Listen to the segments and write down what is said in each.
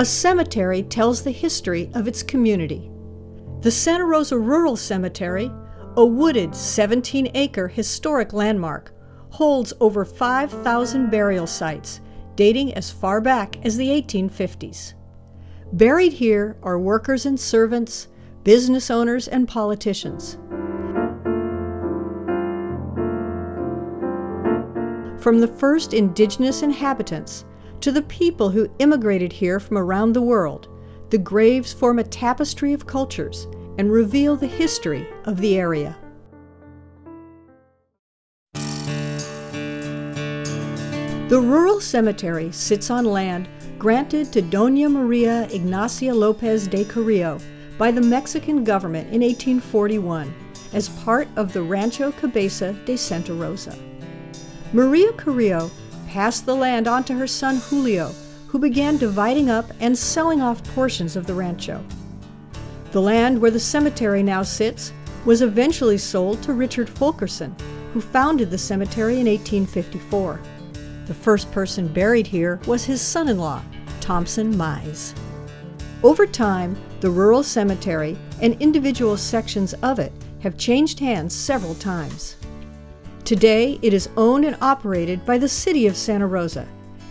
A cemetery tells the history of its community. The Santa Rosa Rural Cemetery, a wooded 17-acre historic landmark, holds over 5,000 burial sites dating as far back as the 1850s. Buried here are workers and servants, business owners and politicians. From the first indigenous inhabitants to the people who immigrated here from around the world, the graves form a tapestry of cultures and reveal the history of the area. The rural cemetery sits on land granted to Doña Maria Ignacia López de Carrillo by the Mexican government in 1841 as part of the Rancho Cabeza de Santa Rosa. Maria Carrillo passed the land on to her son Julio, who began dividing up and selling off portions of the rancho. The land where the cemetery now sits was eventually sold to Richard Fulkerson, who founded the cemetery in 1854. The first person buried here was his son-in-law, Thompson Mize. Over time, the rural cemetery and individual sections of it have changed hands several times. Today, it is owned and operated by the City of Santa Rosa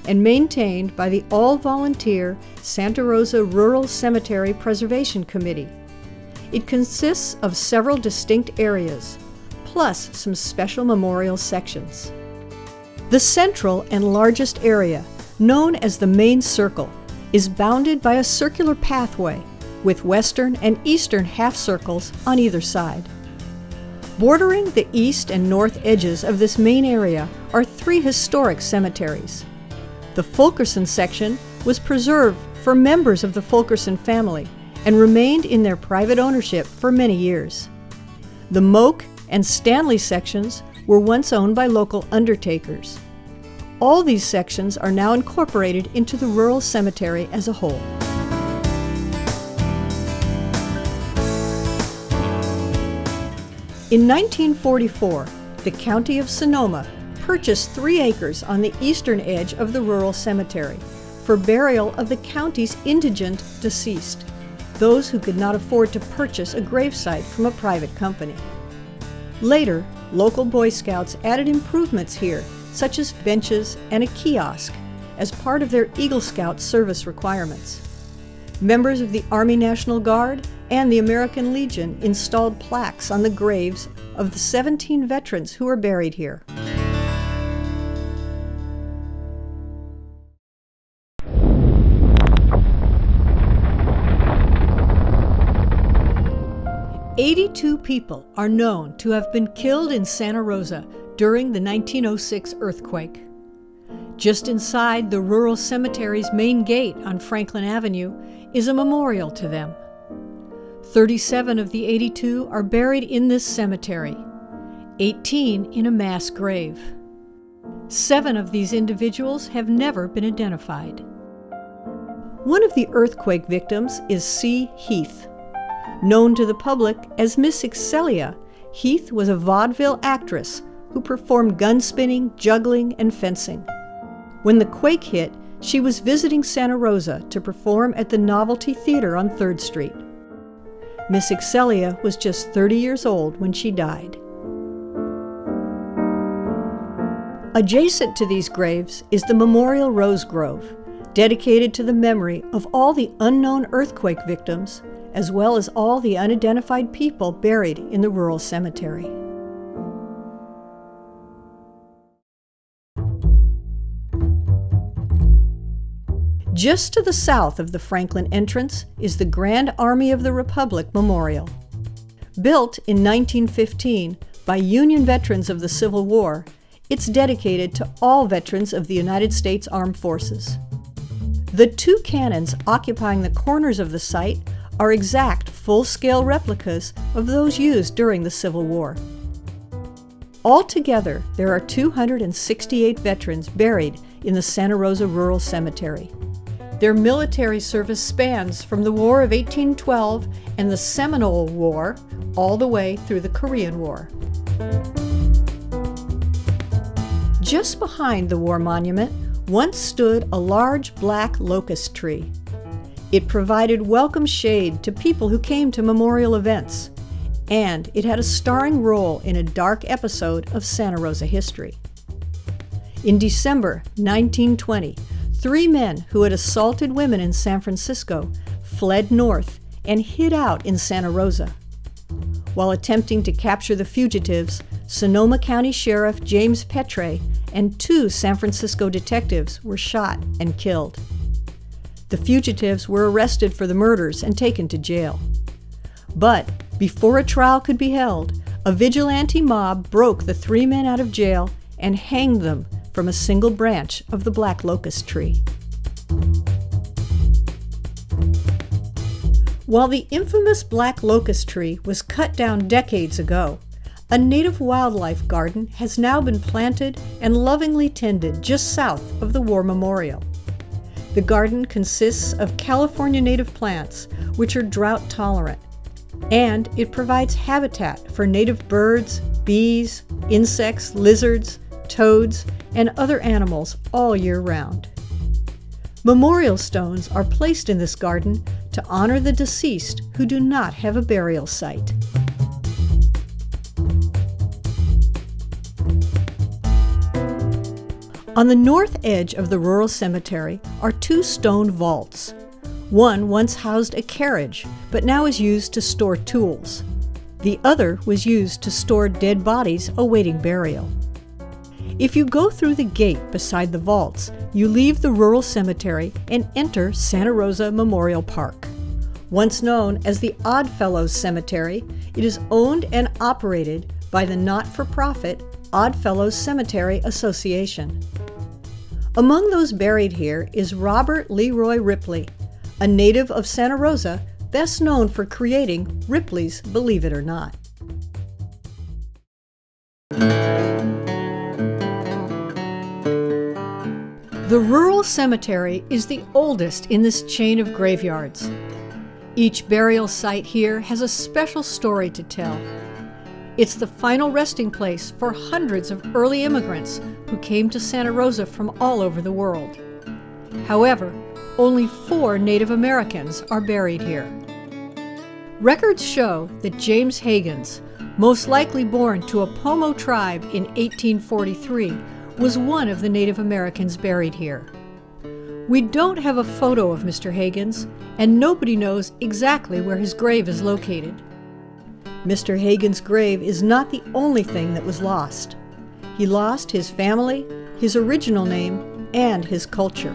and maintained by the all-volunteer Santa Rosa Rural Cemetery Preservation Committee. It consists of several distinct areas, plus some special memorial sections. The central and largest area, known as the Main Circle, is bounded by a circular pathway with western and eastern half-circles on either side. Bordering the east and north edges of this main area are three historic cemeteries. The Fulkerson section was preserved for members of the Fulkerson family and remained in their private ownership for many years. The Moak and Stanley sections were once owned by local undertakers. All these sections are now incorporated into the rural cemetery as a whole. In 1944, the County of Sonoma purchased 3 acres on the eastern edge of the rural cemetery for burial of the county's indigent deceased, those who could not afford to purchase a gravesite from a private company. Later, local Boy Scouts added improvements here, such as benches and a kiosk, as part of their Eagle Scout service requirements. Members of the Army National Guard and the American Legion installed plaques on the graves of the 17 veterans who were buried here. "82 people are known to have been killed in Santa Rosa during the 1906 earthquake. Just inside the rural cemetery's main gate on Franklin Avenue is a memorial to them. 37 of the 82 are buried in this cemetery, 18 in a mass grave. 7 of these individuals have never been identified. One of the earthquake victims is C. Heath. Known to the public as Miss Excelia, Heath was a vaudeville actress who performed gun spinning, juggling, and fencing. When the quake hit, she was visiting Santa Rosa to perform at the Novelty Theater on 3rd Street. Miss Excelia was just 30 years old when she died. Adjacent to these graves is the Memorial Rose Grove, dedicated to the memory of all the unknown earthquake victims, as well as all the unidentified people buried in the rural cemetery. Just to the south of the Franklin entrance is the Grand Army of the Republic Memorial. Built in 1915 by Union veterans of the Civil War, it's dedicated to all veterans of the United States Armed Forces. The 2 cannons occupying the corners of the site are exact full-scale replicas of those used during the Civil War. Altogether, there are 268 veterans buried in the Santa Rosa Rural Cemetery. Their military service spans from the War of 1812 and the Seminole War all the way through the Korean War. Just behind the war monument once stood a large black locust tree. It provided welcome shade to people who came to memorial events, and it had a starring role in a dark episode of Santa Rosa history. In December 1920, 3 men who had assaulted women in San Francisco fled north and hid out in Santa Rosa. While attempting to capture the fugitives, Sonoma County Sheriff James Petre and 2 San Francisco detectives were shot and killed. The fugitives were arrested for the murders and taken to jail. But before a trial could be held, a vigilante mob broke the 3 men out of jail and hanged them from a single branch of the black locust tree. While the infamous black locust tree was cut down decades ago, a native wildlife garden has now been planted and lovingly tended just south of the War Memorial. The garden consists of California native plants, which are drought tolerant, and it provides habitat for native birds, bees, insects, lizards, toads, and other animals all year round. Memorial stones are placed in this garden to honor the deceased who do not have a burial site. On the north edge of the rural cemetery are 2 stone vaults. One once housed a carriage, but now is used to store tools. The other was used to store dead bodies awaiting burial. If you go through the gate beside the vaults, you leave the rural cemetery and enter Santa Rosa Memorial Park. Once known as the Oddfellows Cemetery, it is owned and operated by the not-for-profit Oddfellows Cemetery Association. Among those buried here is Robert Leroy Ripley, a native of Santa Rosa, best known for creating Ripley's Believe It or Not. The rural cemetery is the oldest in this chain of graveyards. Each burial site here has a special story to tell. It's the final resting place for hundreds of early immigrants who came to Santa Rosa from all over the world. However, only 4 Native Americans are buried here. Records show that James Higgins, most likely born to a Pomo tribe in 1843, was one of the Native Americans buried here. We don't have a photo of Mr. Higgins, and nobody knows exactly where his grave is located. Mr. Higgins' grave is not the only thing that was lost. He lost his family, his original name, and his culture.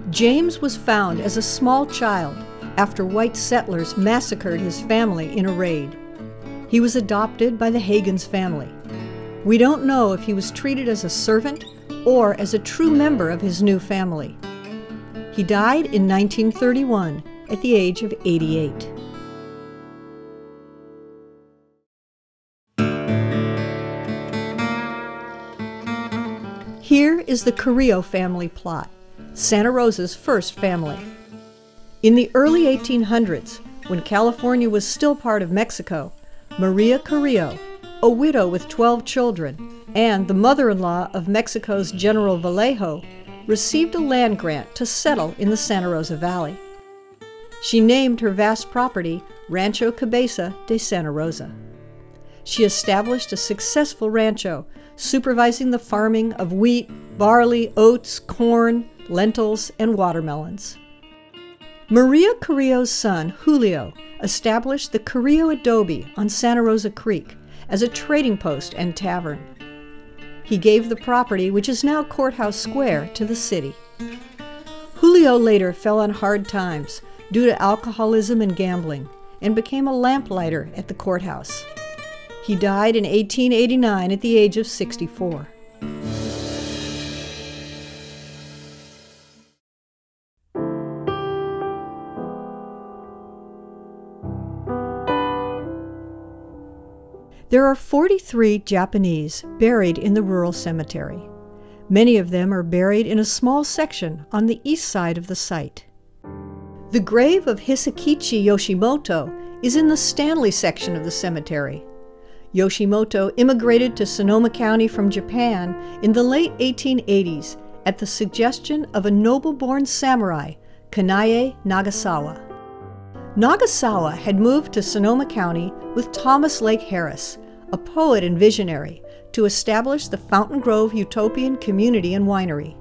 James was found as a small child after white settlers massacred his family in a raid. He was adopted by the Higgins family. We don't know if he was treated as a servant or as a true member of his new family. He died in 1931 at the age of 88. Here is the Carrillo family plot, Santa Rosa's first family. In the early 1800s, when California was still part of Mexico, Maria Carrillo, a widow with 12 children, and the mother-in-law of Mexico's General Vallejo, received a land grant to settle in the Santa Rosa Valley. She named her vast property Rancho Cabeza de Santa Rosa. She established a successful rancho, supervising the farming of wheat, barley, oats, corn, lentils, and watermelons. Maria Carrillo's son, Julio, established the Carrillo Adobe on Santa Rosa Creek as a trading post and tavern. He gave the property, which is now Courthouse Square, to the city. Julio later fell on hard times due to alcoholism and gambling and became a lamplighter at the courthouse. He died in 1889 at the age of 64. There are 43 Japanese buried in the rural cemetery. Many of them are buried in a small section on the east side of the site. The grave of Hisikichi Yoshimoto is in the Stanley section of the cemetery. Yoshimoto immigrated to Sonoma County from Japan in the late 1880s at the suggestion of a noble-born samurai, Kanae Nagasawa. Nagasawa had moved to Sonoma County with Thomas Lake Harris, a poet and visionary, to establish the Fountain Grove Utopian Community and Winery.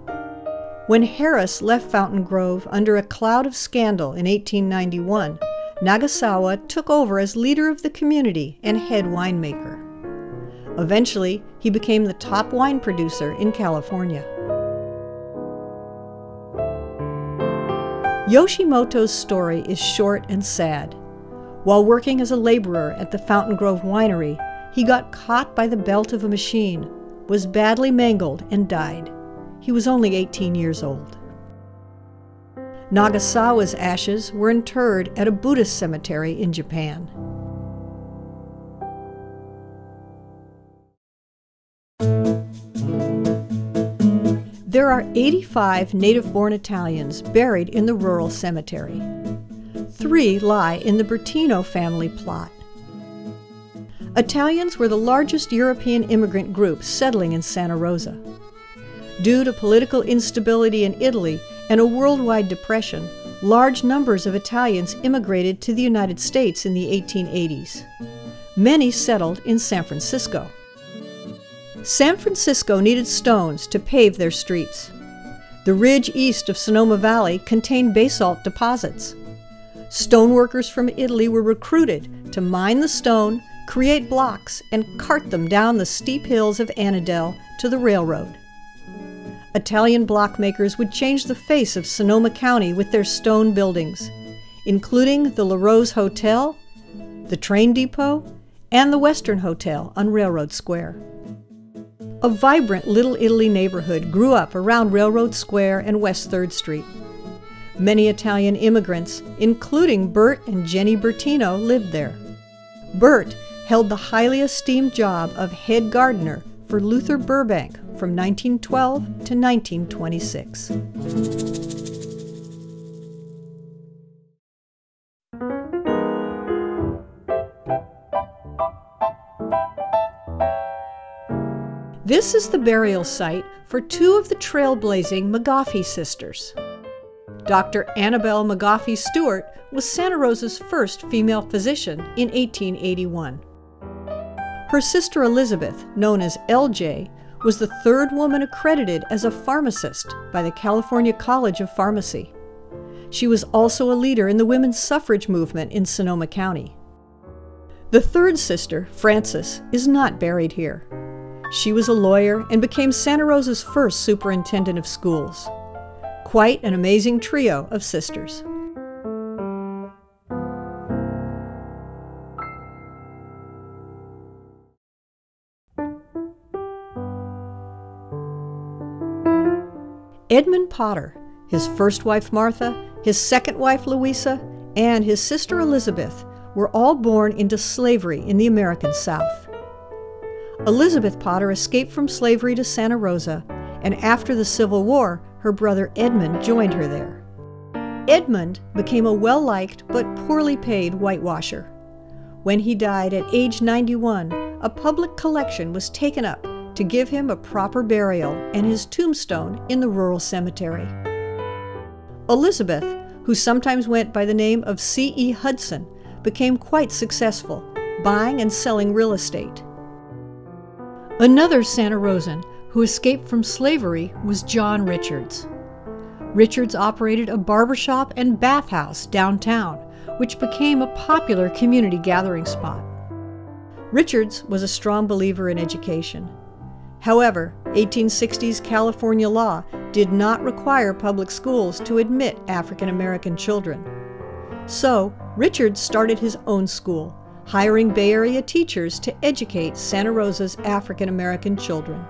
When Harris left Fountain Grove under a cloud of scandal in 1891, Nagasawa took over as leader of the community and head winemaker. Eventually, he became the top wine producer in California. Yoshimoto's story is short and sad. While working as a laborer at the Fountain Grove Winery, he got caught by the belt of a machine, was badly mangled, and died. He was only 18 years old. Nagasawa's ashes were interred at a Buddhist cemetery in Japan. There are 85 native-born Italians buried in the rural cemetery. 3 lie in the Bertino family plot. Italians were the largest European immigrant group settling in Santa Rosa. Due to political instability in Italy and a worldwide depression, large numbers of Italians immigrated to the United States in the 1880s. Many settled in San Francisco. San Francisco needed stones to pave their streets. The ridge east of Sonoma Valley contained basalt deposits. Stoneworkers from Italy were recruited to mine the stone, create blocks, and cart them down the steep hills of Annandale to the railroad. Italian blockmakers would change the face of Sonoma County with their stone buildings, including the La Rose Hotel, the train depot, and the Western Hotel on Railroad Square. A vibrant Little Italy neighborhood grew up around Railroad Square and West 3rd Street. Many Italian immigrants, including Bert and Jenny Bertino, lived there. Bert held the highly esteemed job of head gardener for Luther Burbank from 1912 to 1926. This is the burial site for 2 of the trailblazing Mcgaffey sisters. Dr. Annabelle Mcgaffey Stewart was Santa Rosa's first female physician in 1881. Her sister Elizabeth, known as LJ, was the 3rd woman accredited as a pharmacist by the California College of Pharmacy. She was also a leader in the women's suffrage movement in Sonoma County. The 3rd sister, Frances, is not buried here. She was a lawyer and became Santa Rosa's first superintendent of schools. Quite an amazing trio of sisters. Edmund Potter, his first wife Martha, his second wife Louisa, and his sister Elizabeth were all born into slavery in the American South. Elizabeth Potter escaped from slavery to Santa Rosa, and after the Civil War, her brother Edmund joined her there. Edmund became a well-liked but poorly paid whitewasher. When he died at age 91, a public collection was taken up to give him a proper burial and his tombstone in the rural cemetery. Elizabeth, who sometimes went by the name of C.E. Hudson, became quite successful, buying and selling real estate. Another Santa Rosan who escaped from slavery was John Richards. Richards operated a barbershop and bathhouse downtown, which became a popular community gathering spot. Richards was a strong believer in education. However, 1860s California law did not require public schools to admit African American children. So, Richards started his own school, hiring Bay Area teachers to educate Santa Rosa's African American children.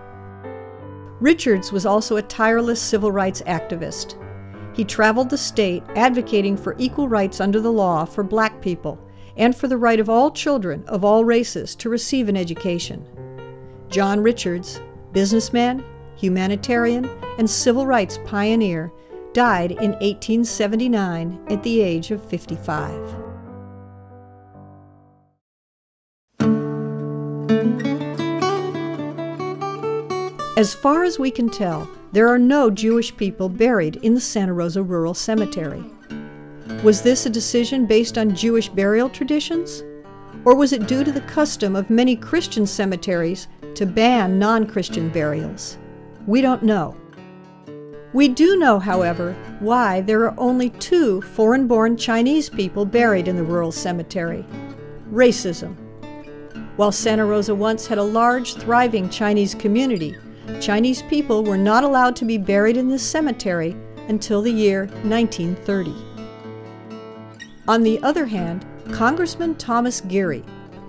Richards was also a tireless civil rights activist. He traveled the state advocating for equal rights under the law for black people and for the right of all children of all races to receive an education. John Richards, businessman, humanitarian, and civil rights pioneer, died in 1879 at the age of 55. As far as we can tell, there are no Jewish people buried in the Santa Rosa Rural Cemetery. Was this a decision based on Jewish burial traditions? Or was it due to the custom of many Christian cemeteries to ban non-Christian burials? We don't know. We do know, however, why there are only 2 foreign-born Chinese people buried in the rural cemetery. Racism. While Santa Rosa once had a large, thriving Chinese community, Chinese people were not allowed to be buried in this cemetery until the year 1930. On the other hand, Congressman Thomas Geary,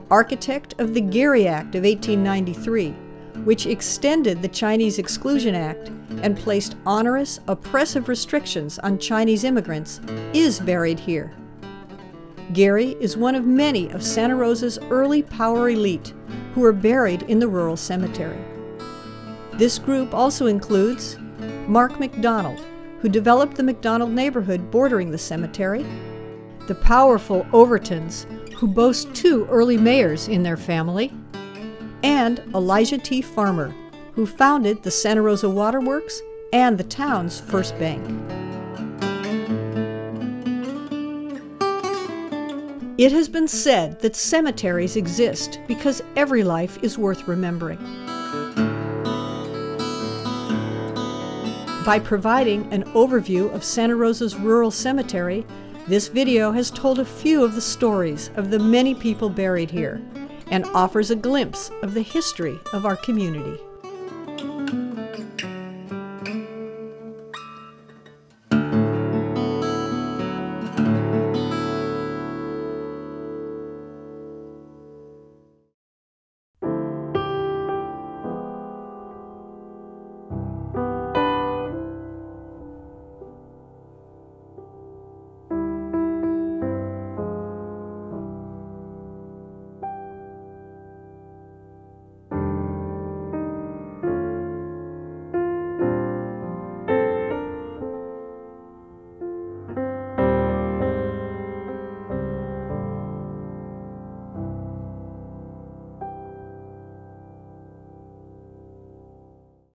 architect of the Geary Act of 1893, which extended the Chinese Exclusion Act and placed onerous, oppressive restrictions on Chinese immigrants, is buried here. Geary is one of many of Santa Rosa's early power elite who are buried in the rural cemetery. This group also includes Mark McDonald, who developed the McDonald neighborhood bordering the cemetery, the powerful Overtons, who boast 2 early mayors in their family, and Elijah T. Farmer, who founded the Santa Rosa Water Works and the town's first bank. It has been said that cemeteries exist because every life is worth remembering. By providing an overview of Santa Rosa's rural cemetery, this video has told a few of the stories of the many people buried here and offers a glimpse of the history of our community.